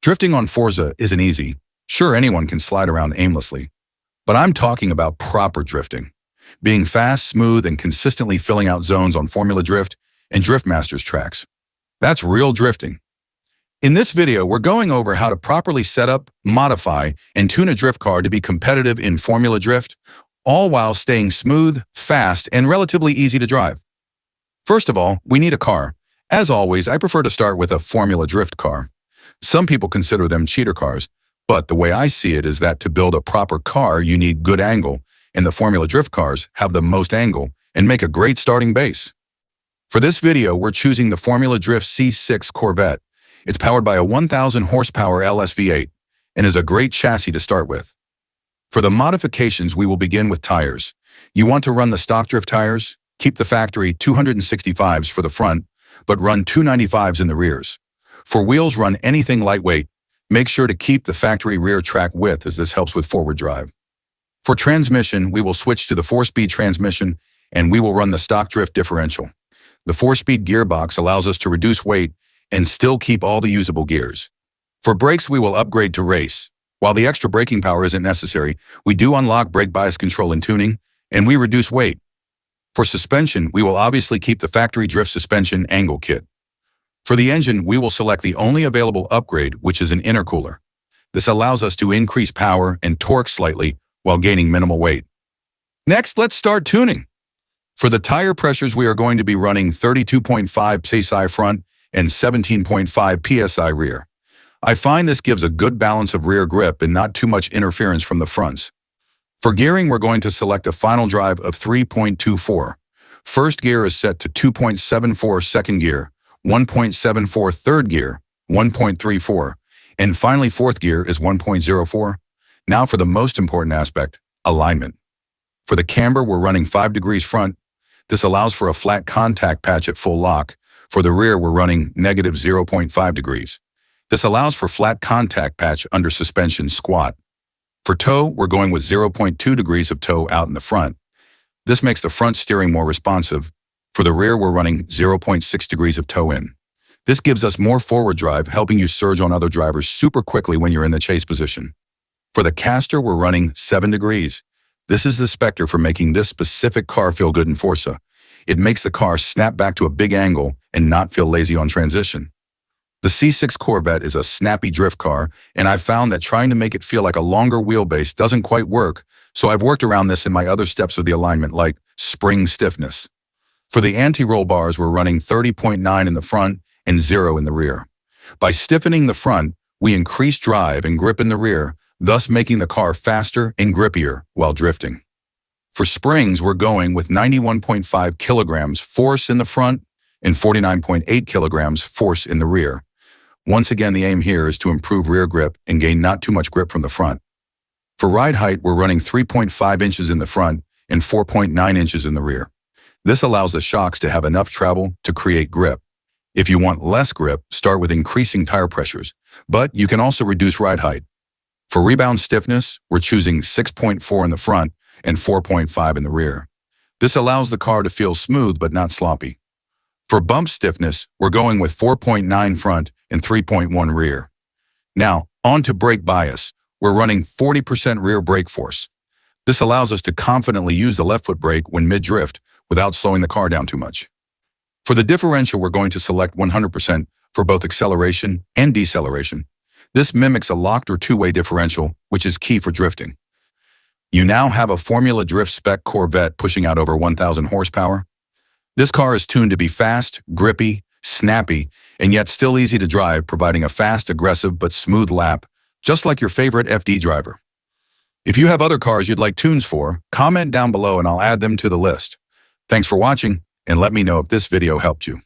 Drifting on Forza isn't easy. Sure, anyone can slide around aimlessly. But I'm talking about proper drifting. Being fast, smooth, and consistently filling out zones on Formula Drift and Drift Masters tracks. That's real drifting. In this video, we're going over how to properly set up, modify, and tune a drift car to be competitive in Formula Drift, all while staying smooth, fast, and relatively easy to drive. First of all, we need a car. As always, I prefer to start with a Formula Drift car. Some people consider them cheater cars, but the way I see it is that to build a proper car, you need good angle, and the Formula Drift cars have the most angle and make a great starting base. For this video, we're choosing the Formula Drift C6 Corvette. It's powered by a 1,000 horsepower LS V8 and is a great chassis to start with. For the modifications, we will begin with tires. You want to run the stock drift tires? Keep the factory 265s for the front, but run 295s in the rears. For wheels, run anything lightweight. Make sure to keep the factory rear track width as this helps with forward drive. For transmission, we will switch to the 4-speed transmission and we will run the stock drift differential. The 4-speed gearbox allows us to reduce weight and still keep all the usable gears. For brakes, we will upgrade to race. While the extra braking power isn't necessary, we do unlock brake bias control and tuning, and we reduce weight. For suspension, we will obviously keep the factory drift suspension angle kit. For the engine, we will select the only available upgrade, which is an intercooler. This allows us to increase power and torque slightly while gaining minimal weight. Next, let's start tuning. For the tire pressures, we are going to be running 32.5 psi front and 17.5 psi rear. I find this gives a good balance of rear grip and not too much interference from the fronts. For gearing, we're going to select a final drive of 3.24. First gear is set to 2.74 second gear, 1.74 third gear, 1.34, and finally fourth gear is 1.04. Now for the most important aspect, alignment. For the camber, we're running 5 degrees front. This allows for a flat contact patch at full lock. For the rear, we're running negative 0.5 degrees. This allows for flat contact patch under suspension squat. For toe, we're going with 0.2 degrees of toe out in the front. This makes the front steering more responsive. For the rear, we're running 0.6 degrees of toe in. This gives us more forward drive, helping you surge on other drivers super quickly when you're in the chase position. For the caster, we're running 7 degrees. This is the specter for making this specific car feel good in Forza. It makes the car snap back to a big angle and not feel lazy on transition. The C6 Corvette is a snappy drift car, and I've found that trying to make it feel like a longer wheelbase doesn't quite work, so I've worked around this in my other steps of the alignment, like spring stiffness. For the anti-roll bars, we're running 30.9 in the front and 0 in the rear. By stiffening the front, we increase drive and grip in the rear, thus making the car faster and grippier while drifting. For springs, we're going with 91.5 kilograms force in the front and 49.8 kilograms force in the rear. Once again, the aim here is to improve rear grip and gain not too much grip from the front. For ride height, we're running 3.5 inches in the front and 4.9 inches in the rear. This allows the shocks to have enough travel to create grip. If you want less grip, start with increasing tire pressures, but you can also reduce ride height. For rebound stiffness, we're choosing 6.4 in the front and 4.5 in the rear. This allows the car to feel smooth but not sloppy. For bump stiffness, we're going with 4.9 front and 3.1 rear. Now, on to brake bias. We're running 40% rear brake force. This allows us to confidently use the left foot brake when mid-drift without slowing the car down too much. For the differential, we're going to select 100% for both acceleration and deceleration. This mimics a locked or two-way differential, which is key for drifting. You now have a Formula Drift spec Corvette pushing out over 1,000 horsepower. This car is tuned to be fast, grippy, snappy, and yet still easy to drive, providing a fast, aggressive, but smooth lap, just like your favorite FD driver. If you have other cars you'd like tunes for, comment down below and I'll add them to the list. Thanks for watching, and let me know if this video helped you.